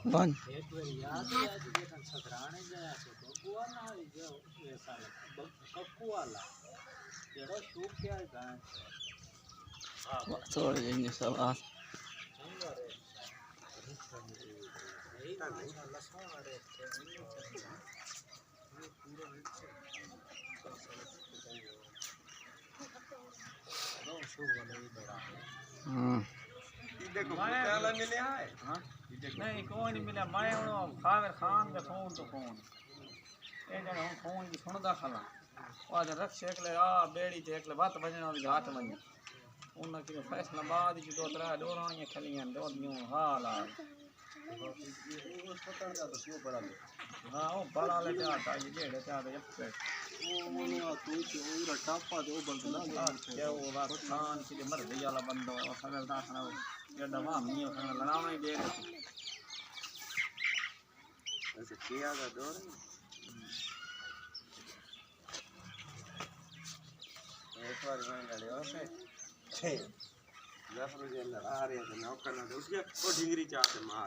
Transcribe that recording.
बन एक बार याद है आज के तन सदराने गया तो बबुआ ना जो ऐसा कक्कू वाला जेड़ा शूक क्या है गांव छोड़ देंगे सब आज चंगा रे यही माशाल्लाह सोना रे ये पूरा नो शूक वाला ये बड़ा देखो कुत्ता मिले है हां नहीं कोई नहीं मिला मैं उनो खागर खान के फोन तो फोन ए जने हूं फोन की सुनदा खला ओ आज रक्ष एकले आ बेड़ी ते एकले बात बजने वाली घाट में उन की फैसला बाद की दो त्रा डोरा ये खलियां दो न्यू हाल आ वो पता का तो क्यों बड़ा ले हां ओ बड़ा ले आता ये जेड़े ते आ ये वो तू जो टापा दे वो बंद ना क्या वो बात खान की मर गई वाला बंदो और खबर दाखना ये दवा मियो खाना लड़ावा ही दे ऐसे किया का दौर एक बार मैं लड़े से जाफर जी अंदर आ रहे थे नौकर ना उसके वो ढिंगरी चाहते मार